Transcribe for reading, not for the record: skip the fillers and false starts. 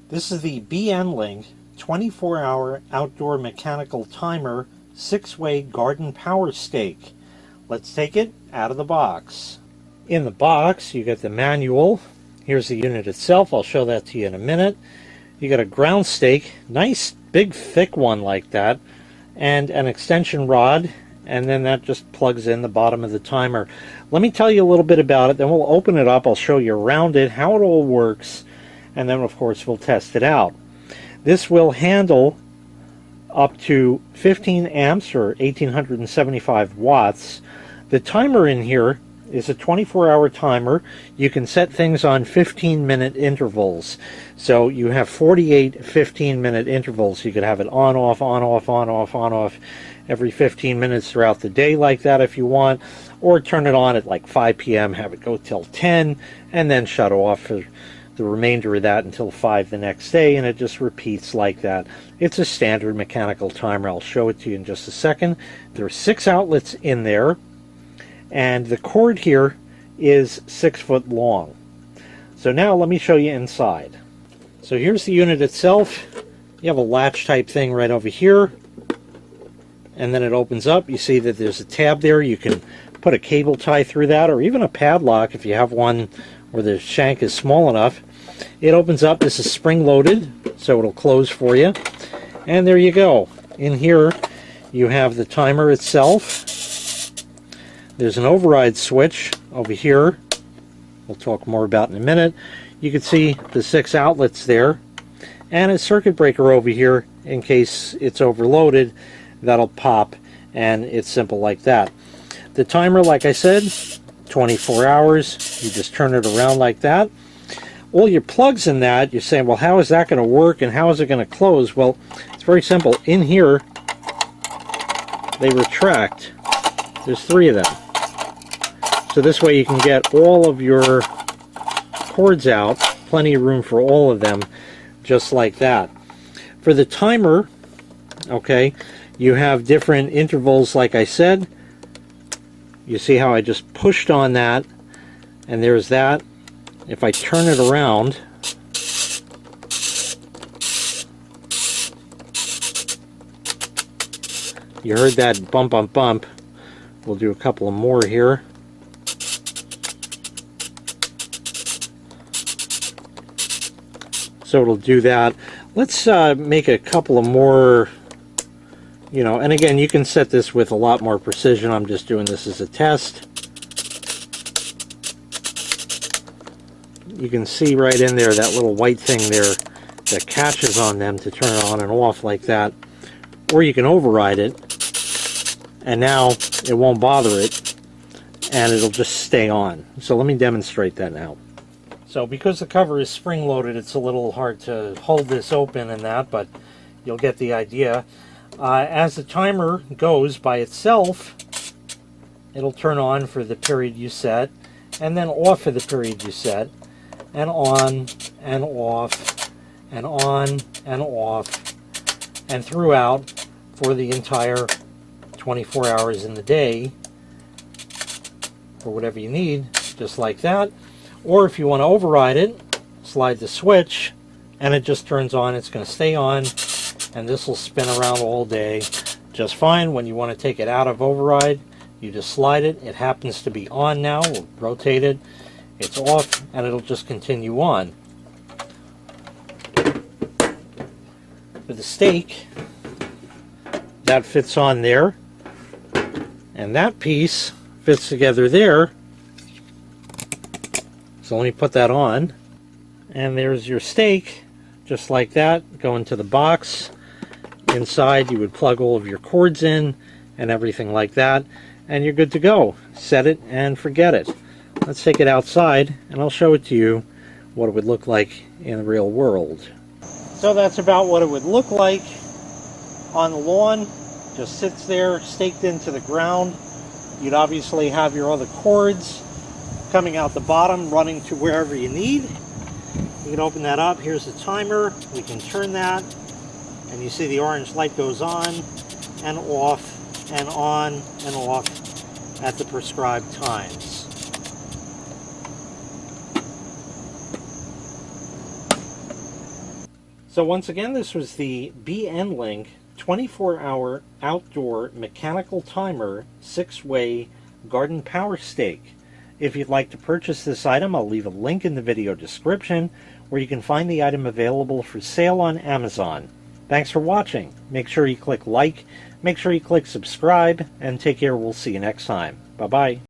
This is the BN Link 24-hour outdoor mechanical timer 6-way garden power stake. Let's take it out of the box. In the box you get the manual. Here's the unit itself. I'll show that to you in a minute. You got a ground stake, nice big thick one like that, and an extension rod, and then that just plugs in the bottom of the timer. Let me tell you a little bit about it, then we'll open it up. I'll show you around it, how it all works, and then of course we'll test it out. This will handle up to 15 amps or 1875 watts. The timer in here is a 24-hour timer. You can set things on 15-minute intervals. So you have 48 15-minute intervals. You could have it on, off, on, off, on, off, on, off every 15 minutes throughout the day like that if you want, or turn it on at like 5 p.m., have it go till 10, and then shut off for the remainder of that until 5 the next day, and it just repeats like that. It's a standard mechanical timer. I'll show it to you in just a second. There are 6 outlets in there, and the cord here is 6 foot long. So now let me show you inside. So here's the unit itself. You have a latch type thing right over here, and then it opens up. You see that there's a tab there. You can put a cable tie through that, or even a padlock if you have one where the shank is small enough. It opens up. This is spring loaded, so it'll close for you. And there you go. In here you have the timer itself. There's an override switch over here. We'll talk more about in a minute. You can see the 6 outlets there, and a circuit breaker over here in case it's overloaded. That'll pop, and it's simple like that. The timer, like I said, 24 hours. You just turn it around like that. All your plugs in that, you're saying, well, how is that going to work and how is it going to close? Well, it's very simple. In here, they retract. There's 3 of them. So this way you can get all of your cords out, plenty of room for all of them, just like that. For the timer, okay, you have different intervals like I said. You see how I just pushed on that, and there's that. If I turn it around, you heard that bump, bump, bump. We'll do a couple of more here. So it'll do that. Let's make a couple of more, and again, you can set this with a lot more precision. I'm just doing this as a test. You can see right in there that little white thing there that catches on them to turn it on and off like that. Or you can override it, and now it won't bother it, and it'll just stay on. So let me demonstrate that now. So because the cover is spring-loaded, it's a little hard to hold this open and that, but you'll get the idea. As the timer goes by itself, it'll turn on for the period you set, and then off for the period you set, and on, and off, and on, and off, and throughout for the entire 24 hours in the day, for whatever you need, just like that. Or if you want to override it, slide the switch, and it just turns on. It's going to stay on, and this will spin around all day just fine. When you want to take it out of override, you just slide it. It happens to be on now. We'll rotate it. It's off, and it'll just continue on. For the stake, that fits on there, and that piece fits together there. So let me put that on, and there's your stake, just like that. Go into the box. Inside you would plug all of your cords in and everything like that, and you're good to go. Set it and forget it. Let's take it outside, and I'll show it to you what it would look like in the real world. So that's about what it would look like on the lawn. Just sits there, staked into the ground. You'd obviously have your other cords coming out the bottom, running to wherever you need. You can open that up. Here's the timer. We can turn that, and you see the orange light goes on and off and on and off at the prescribed times. So once again, this was the BN Link 24-hour outdoor mechanical timer 6-way garden power stake. If you'd like to purchase this item, I'll leave a link in the video description where you can find the item available for sale on Amazon. Thanks for watching. Make sure you click like, make sure you click subscribe, and take care. We'll see you next time. Bye-bye.